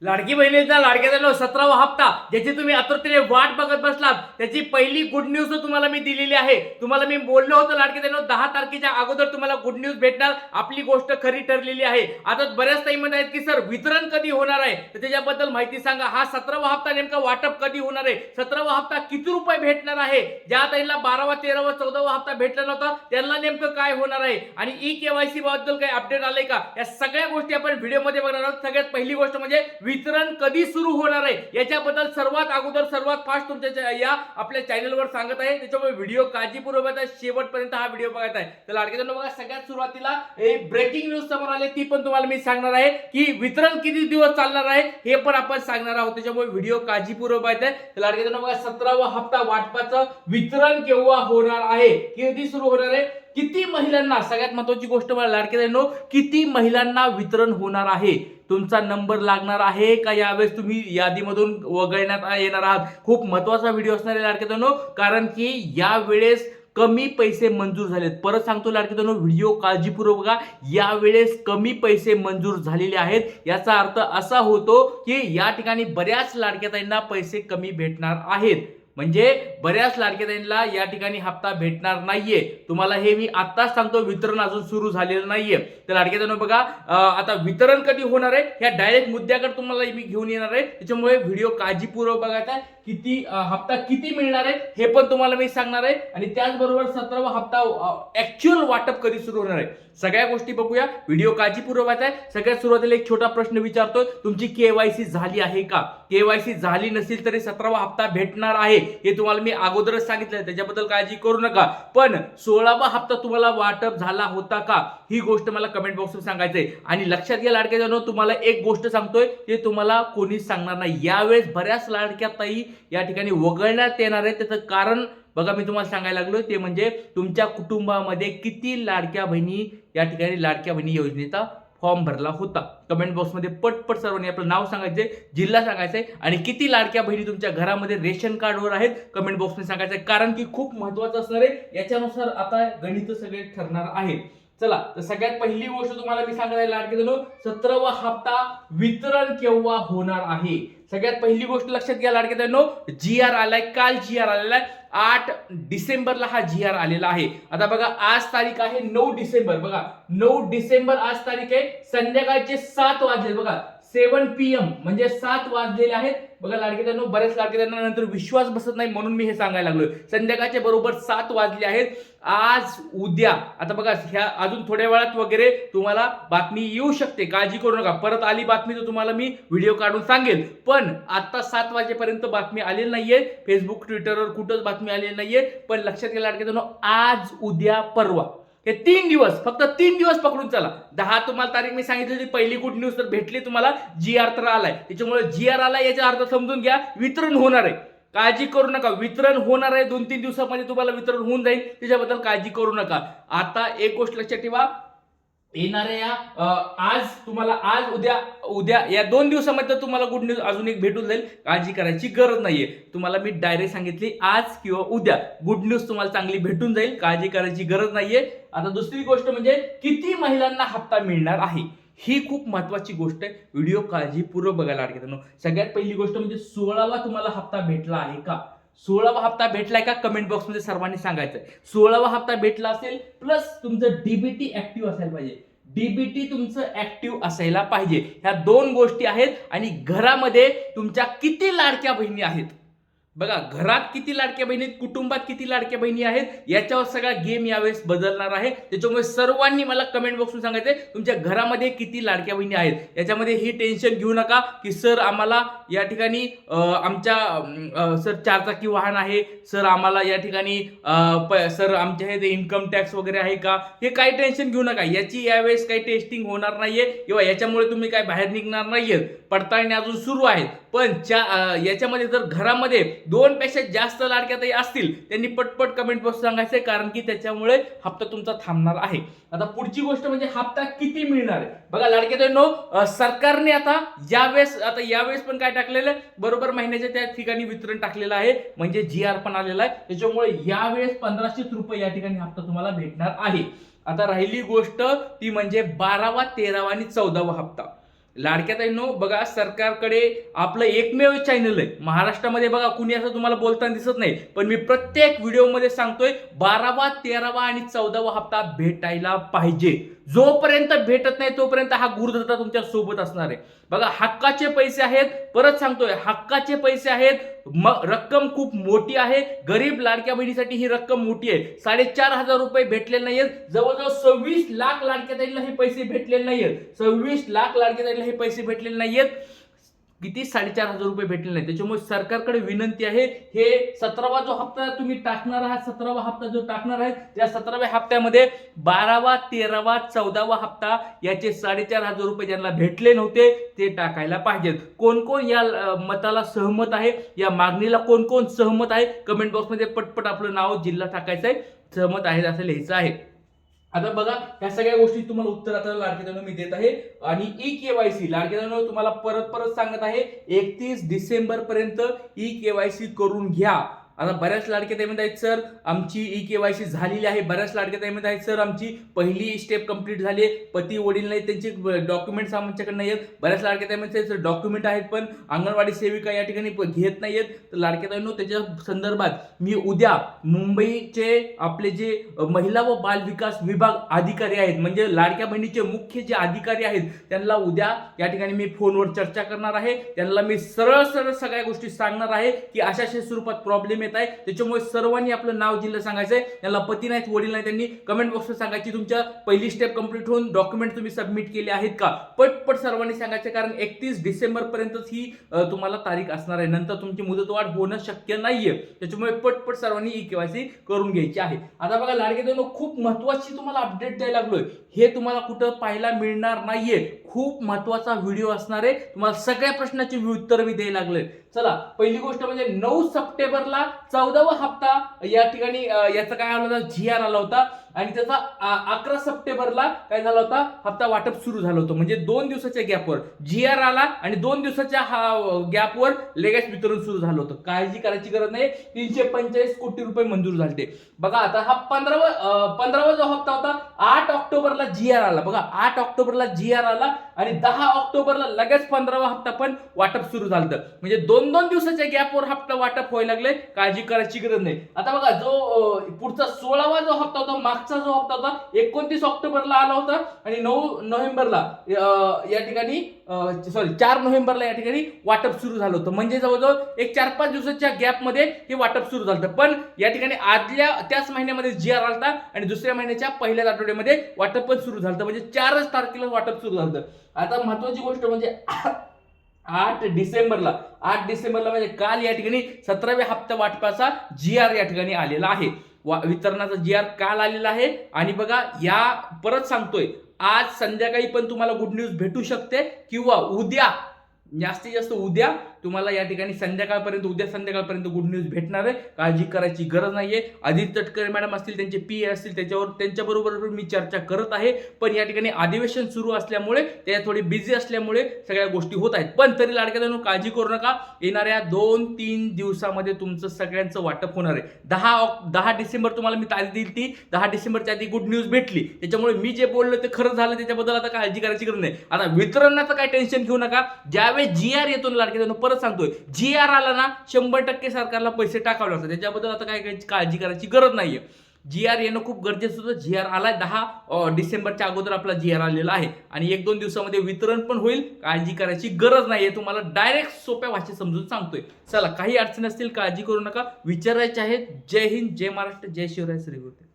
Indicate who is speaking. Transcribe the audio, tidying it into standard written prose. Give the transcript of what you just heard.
Speaker 1: लाडकी बहिणीचा लाडक्याचा 17वा हप्ता ज्याची तुम्ही आतुरतेने वाट बघत बसलात त्याची पहिली गुड न्यूज तुम्हाला मी दिलेली आहे। तुम्हाला मी बोललो होतो लाडक्याचा 10 तारखेच्या अगोदर तुम्हाला गुड न्यूज भेटणार, आपली गोष्ट खरी ठरलेली आहे। आता बऱ्याच ताई म्हणत आहेत की सर वितरण कधी होणार आहे, तर त्याच्याबद्दल माहिती सांगा। हा 17वा हप्ता नेमका वाटप कधी होणार आहे, 17वा हप्ता किती रुपये भेटणार आहे, ज्या ताईला 12वा 13वा 14वा हप्ता भेटला नव्हता त्यांना नेमकं काय होणार आहे आणि ई केवायसी बद्दल काही अपडेट आले का, या सगळ्या गोष्टी आपण व्हिडिओमध्ये बघणार आहोत। सगळ्यात पहिली गोष्ट म्हणजे वितरण कधी सुरू होणार आहे याच्याबद्दल सर्वात अगोदर सर्वात फास्ट तुमच्या या आपल्या चॅनलवर सांगत आहे, त्याच्यामुळे व्हिडिओ काळजीपूर्वक शेवटपर्यंत हा व्हिडिओ बघायचा आहे। तर लाडक्यानो बघा, सगळ्यात सुरुवातीला एक ब्रेकिंग न्यूज समोर आली, ती पण तुम्हाला मी सांगणार आहे की वितरण किती दिवस चालणार आहे हे पण आपण सांगणार आहोत, त्याच्यामुळे व्हिडिओ काळजीपूर्वक बघायचा आहे। तर लाडक्यानो बघा, 17वा हप्ता वाटपाचं वितरण केव्हा होणार आहे, कधी सुरू होणार आहे, किती महिलांना, सगळ्यात महत्त्वाची गोष्ट मला लाडक्यानो, किती महिलांना वितरण होणार आहे, तुमचा नंबर लागणार आहे का, यावेळेस तुम्ही यादीमधून वगळण्यात येणार आहात। खूप महत्त्वाचा व्हिडिओ असणार आहे लाडक्यानो, कारण की यावेळेस कमी पैसे मंजूर झालेत। परत सांगतो लाडक्यानो, व्हिडिओ काळजीपूर्वक बघा, यावेळेस कमी पैसे मंजूर झालेले आहेत। याचा अर्थ असा होतो की या ठिकाणी बऱ्याच लाडक्याताईंना पैसे कमी भेटणार आहेत, म्हणजे बऱ्याच लाडक्याताईंना या ठिकाणी हप्ता भेटणार नाहीये। तुम्हाला हे मी आत्ताच सांगतो, वितरण अजून सुरू झालेलं नाहीये। तर लाडक्याताईंनो बघा, आता वितरण कधी होणार आहे ह्या डायरेक्ट मुद्द्याकडे तुम्हाला मी घेऊन येणार आहे, त्याच्यामुळे व्हिडिओ काळजीपूर्वक बघायचा आहे। किती हप्ता किती मिळणार आहे हे पण तुम्हाला मी सांगणार आहे, आणि त्याचबरोबर 17वा हप्ता ऍक्च्युअल वाटप कधी सुरू होणार आहे, सगळ्या गोष्टी बघूया। व्हिडिओ काळजीपूर्वक बघायचा आहे। सगळ्यात सुरुवातीला एक छोटा प्रश्न विचारतोय, तुमची केवायसी झाली आहे का? केवायसी झाली नसेल तरी 17वा हप्ता भेटणार आहे, हे तुम्हाला मी अगोदरच सांगितलं, त्याच्याबद्दल काळजी करू नका। पण 16वा हप्ता तुम्हाला वाटप झाला होता का, ही गोष्ट मला कमेंट बॉक्समध्ये सांगायचंय। आणि लक्षात घ्या लाडक्याजनो, तुम्हाला एक गोष्ट सांगतोय ते तुम्हाला कोणीच सांगणार नाही, यावेळेस बऱ्याच लाडक्या ताई या ठिकाणी वगळण्यात येणार आहे। त्याचं कारण बघा, मी तुम्हाला सांगायला लागलो, ते म्हणजे तुमच्या कुटुंबामध्ये किती लाडक्या बहिणी या ठिकाणी लाडक्या बहिणी योजनेचा फॉर्म भरला होता। कमेंट बॉक्समध्ये पटपट सर्वांनी आपलं नाव सांगायचंय, जिल्हा सांगायचंय, आणि किती लाडक्या बहिणी तुमच्या घरामध्ये रेशन कार्डवर आहेत कमेंट बॉक्समध्ये सांगायचंय, कारण की खूप महत्त्वाचं असणार आहे। याच्यानुसार आता गणित सगळे ठरणार आहे। चला, तर सगळ्यात पहिली गोष्ट तुम्हाला मी सांगत आहे लाडक्याजनो, 17वा हप्ता वितरण केव्हा होणार आहे। सगळ्यात पहिली गोष्ट लक्षात घ्या लाडक्याजनो, GR आलाय, काल GR आलेला आहे, 8 डिसेंबरला हा GR आलेला आहे। आता बघा, आज तारीख आहे 9 डिसेंबर, बघा 9 डिसेंबर आज तारीख आहे, संध्याकाळचे 7 वाजले, बघा 7 PM म्हणजे 7 वाजलेले आहेत। बघा लाडक्याजनो, बऱ्याच लाडक्याजनांना नंतर विश्वास बसत नाही, म्हणून मी हे सांगायला लागलोय, संध्याकाळचे बरोबर 7 वाजले आहेत। आज उद्या, आता बघा ह्या अजून थोड्या वेळात वगैरे तुम्हाला बातमी येऊ शकते, काळजी करू नका। परत आली बातमी तर तुम्हाला मी व्हिडिओ काढून सांगेल, पण आता 7 वाजेपर्यंत बातमी आलेली नाहीये, फेसबुक ट्विटरवर कुठंच बातमी आलेली नाहीये। पण लक्षात घ्या लाडक्याजनो, आज उद्या परवा हे 3 दिवस, फक्त 3 दिवस पकडून चला। 10 तुम्हाला तारीख मी सांगितली, पहिली गुड न्यूज तर भेटली तुम्हाला, GR तर आलाय, त्याच्यामुळे GR आलाय याचा अर्थ समजून घ्या, वितरण होणार आहे, काळजी करू नका, वितरण होणार आहे। 2-3 दिवसामध्ये तुम्हाला वितरण होऊन जाईल, त्याच्याबद्दल काळजी करू नका। आता एक गोष्ट लक्षात ठेवा, येणाऱ्या आज तुम्हाला, आज उद्या या 2 दिवसामध्ये तुम्हाला गुड न्यूज अजून एक भेटून जाईल, काळजी करायची गरज नाहीये। तुम्हाला मी डायरेक्ट सांगितली, आज किंवा उद्या गुड न्यूज तुम्हाला चांगली भेटून जाईल, काळजी करायची गरज नाहीये। आता दुसरी गोष्ट म्हणजे किती महिलांना हप्ता मिळणार आहे, ही खूप महत्वाची गोष्ट आहे, व्हिडिओ काळजीपूर्वक बघायला लाडक्यानो। सगळ्यात पहिली गोष्ट म्हणजे 16वा तुम्हाला हप्ता भेटला आहे का, 16वा हप्ता भेटलाय का, कमेंट बॉक्समध्ये सर्वांनी सांगायचंय। 16वा हप्ता भेटला असेल, प्लस तुमचं डीबीटी ऍक्टिव्ह असायला पाहिजे, डीबीटी तुमचं ऍक्टिव्ह असायला पाहिजे, ह्या 2 गोष्टी आहेत। आणि घरामध्ये तुमच्या किती लाडक्या बहिणी आहेत, बघा घरात किती लाडक्या बहिणी, कुटुंबात किती लाडक्या बहिणी आहेत, याच्यावर सगळा गेम यावेळेस बदलणार आहे। त्याच्यामुळे सर्वांनी मला कमेंट बॉक्समध्ये सांगायचंय, तुमच्या घरामध्ये किती लाडक्या बहिणी आहेत। याच्यामध्ये ही टेन्शन घेऊ नका की सर आम्हाला या ठिकाणी आमच्या सर 4 चाकी वाहन आहे, सर आम्हाला या ठिकाणी सर आमच्या हे इन्कम टॅक्स वगैरे आहे का, हे काही टेन्शन घेऊ नका। याची यावेळेस काही टेस्टिंग होणार नाहीये, किंवा याच्यामुळे तुम्ही काय बाहेर निघणार नाहीये, पडताळणी अजून सुरू आहेत। पण याच्यामध्ये जर घरामध्ये 2 पेक्षा जास्त लाडक्या ताई असतील, त्यांनी पटपट कमेंट बॉक्स सांगायचंय, कारण की त्याच्यामुळे हप्ता तुमचा थांबणार आहे। आता पुढची गोष्ट म्हणजे हप्ता किती मिळणार आहे। बघा लाडक्याताईंनो, सरकारने आता यावेळेस पण काय टाकलेलं, बरोबर महिन्याच्या त्या ठिकाणी वितरण टाकलेलं आहे, म्हणजे GR पण आलेला आहे, त्याच्यामुळे यावेळेस 1500 रुपये या ठिकाणी हप्ता तुम्हाला भेटणार आहे। आता राहिली गोष्ट ती म्हणजे 12वा 13वा आणि 14वा हप्ता। लाडक्या बहिणींनो, बघा सरकारकडे आपलं एकमेव चॅनल आहे महाराष्ट्रामध्ये, बघा कुणी असं तुम्हाला बोलताना दिसत नाही, पण मी प्रत्येक व्हिडिओमध्ये सांगतोय 12वा 13वा आणि 14वा हप्ता भेटायला पाहिजे. जोपर्यंत भेटत नाही तोपर्यंत हा गुरुदाता तुमच्या सोबत असणार आहे. बघा हक्काचे पैसे आहेत, परत सांगतोय हक्काचे पैसे आहेत, रक्कम खूप मोठी आहे. गरीब लाडक्या बहिणीसाठी ही रक्कम मोठी आहे. 4,500 रुपये भेटलेले नाहीयेत, जवळजवळ 26 लाख लाडक्या बहिणीला हे पैसे भेटलेले नाहीयेत. 26 लाख लाडक्या बहिणीला हे पैसे भेटलेले नाहीयेत. किती 4,500 रुपये भेटले नाही. त्याच्यामुळे सरकारकडे विनंती आहे, हे 17वा जो हप्ता तुम्ही टाकणार आहात, 17वा हप्ता जो टाकणार आहे, त्या 17व्या हप्त्यामध्ये 12वा 13वा 14वा हप्ता याचे 4,500 रुपये ज्यांना भेटले नव्हते ते टाकायला पाहिजेत. कोण कोण या मताला सहमत आहे, या मागणीला कोण कोण सहमत आहे, कमेंट बॉक्समध्ये पटपट आपलं नाव, जिल्हा टाकायचं आहे, सहमत आहे असं लिहायचं आहे. आता बघा ह्या सगळ्या गोष्टी तुम्हाला उत्तर आता लाडक्या बहिणींनो मी देत आहे. आणि ई-केवायसी लाडक्या बहिणींनो तुम्हाला परत सांगत आहे, 31 डिसेंबर पर्यंत ई-केवायसी करून घ्या. आता बऱ्याच लाडक्या बहिणी आहेत सर आमची ई-केवायसी झालेली आहे, बऱ्याच लाडक्या बहिणी आहेत सर आमची पहिली स्टेप कंप्लीट झाली आहे, पती वडील नाही त्यांचे डॉक्युमेंट्स आमच्याकडे नाही आहेत. बऱ्याच लाडक्या बहिणी डॉक्युमेंट आहेत पण अंगणवाडी सेविका या ठिकाणी घेत नाहीयेत. तर लाडक्या बहिणींनो त्याच्या संदर्भात मी उद्या मुंबईचे आपले जे महिला व बाल विकास विभाग अधिकारी आहेत, म्हणजे लाडक्या बहिणीचे मुख्य जे अधिकारी आहेत, त्यांना उद्या या ठिकाणी मी फोनवर चर्चा करणार आहे. त्यांना मी सरळ सगळ्या गोष्टी सांगणार आहे की अशा स्वरूपात प्रॉब्लेम येत आहे. त्याच्यामुळे सर्वांनी आपलं नाव जिल्हा सांगायचंय. त्यांना पती नाहीत वडील नाही त्यांनी कमेंट बॉक्सवर सांगायची तुमच्या पहिली स्टेप कंप्लीट होऊन डॉक्युमेंट तुम्ही सबमिट केले आहेत का, पटपट सर्वांनी सांगायचं. कारण 31 डिसेंबर पर्यंतच ही तुम्हाला तारीख असणार आहे, नंतर तुमची मुदतवाढ होणं शक्य नाहीये. त्याच्यामुळे पटपट सर्वांनी ई-केवायसी करून घ्यायची आहे. आता बघा लाडक्या बहिणींनो खूप महत्त्वाची तुम्हाला अपडेट द्यायला लागलोय, हे तुम्हाला कुठं पाहायला मिळणार नाहीये. खूप महत्त्वाचा व्हिडिओ असणार आहे, तुम्हाला सगळ्या प्रश्नाची उत्तर मी द्यायला लागलोय. चला पहिली गोष्ट म्हणजे 9 सप्टेंबरला 14वा हप्ता या ठिकाणी याचा काय आला होता, GR आला होता. आणि त्याचा 11 सप्टेंबरला काय झाला होता, हप्ता वाटप सुरू झालं होतं. म्हणजे 2 दिवसाच्या गॅपवर GR आला आणि 2 दिवसाच्या गॅपवर लगेच वितरण सुरू झालं होतं. काळजी करायची गरज नाही, 345 कोटी रुपये मंजूर झाले. बघा आता हा 15वा जो हप्ता होता 8 ऑक्टोबरला GR आला. बघा 8 ऑक्टोबरला GR आला आणि 10 ऑक्टोबरला लगेच 15वा हप्ता पण वाटप सुरू झालं. म्हणजे 2-2 दिवसाच्या गॅपवर हप्ता वाटप व्हायला लागले, काळजी करायची गरज नाही. आता बघा जो पुढचा 16वा जो हप्ता होता, मागचा जो हप्ता होता 29 ऑक्टोबरला आला होता आणि 9 नोव्हेंबरला या ठिकाणी 4 नोव्हेंबरला या ठिकाणी वाटप सुरू झालं होतं. म्हणजे जवळजवळ एक 4-5 दिवसाच्या गॅप मध्ये हे वाटप सुरू झालं. पण या ठिकाणी आदल्या त्याच महिन्यामध्ये GR आलता आणि दुसऱ्या महिन्याच्या पहिल्याच आठवड्यामध्ये वाटप पण सुरू झालं. म्हणजे 4 तारखेला वाटप सुरू झालं. आता महत्वाची गोष्ट म्हणजे 8 डिसेंबरला म्हणजे काल या ठिकाणी 17व्या हप्ता वाटपाचा GR या ठिकाणी आलेला आहे. वितरणाचा GR काल आलेला आहे. आणि बघा या परत सांगतोय, आज संध्याकाळी पण तुम्हाला गुड न्यूज भेटू शकते किंवा उद्या, जास्तीत जास्त उद्या तुम्हाला या ठिकाणी उद्या संध्याकाळपर्यंत गुड न्यूज भेटणार आहे. काळजी करायची गरज नाहीये. आदित्य तटकरे मॅडम असतील, त्यांचे PA असतील, त्यांच्याबरोबर मी चर्चा करत आहे. पण या ठिकाणी अधिवेशन सुरू असल्यामुळे त्या थोडी बिझी असल्यामुळे सगळ्या गोष्टी होत आहेत. पण तरी लाडक्या बहिणींनो काळजी करू नका, येणाऱ्या 2-3 दिवसामध्ये तुमचं सगळ्यांचं वाटप होणार आहे. 10 डिसेंबर तुम्हाला मी तारीख दिली ती 10 डिसेंबरच्या आधी गुड न्यूज भेटली. त्याच्यामुळे मी जे बोललो ते खरं झालं, त्याच्याबद्दल आता काळजी करायची गरज नाही. आता वितरणाचं काय टेन्शन घेऊ नका. ज्यावेळेस GR येतो लाडक्या बहिणींनो, सांगतोय GR आला ना 100% सरकारला पैसे टाकावे लागतात. त्याच्याबद्दल आता काय काळजी करायची गरज नाहीये. GR येणं खूप गरजेचं होतं. GR आलाय 10 डिसेंबरच्या अगोदर आपला GR आलेला आहे आणि 1-2 दिवसामध्ये वितरण पण होईल. काळजी करायची गरज नाहीये. तुम्हाला डायरेक्ट सोप्या भाषेत समजून सांगतोय. चला काही अडचण असतील काळजी करू नका, विचारायचे आहेत. जय हिंद, जय महाराष्ट्र, जय शिवराय, श्री गुरु.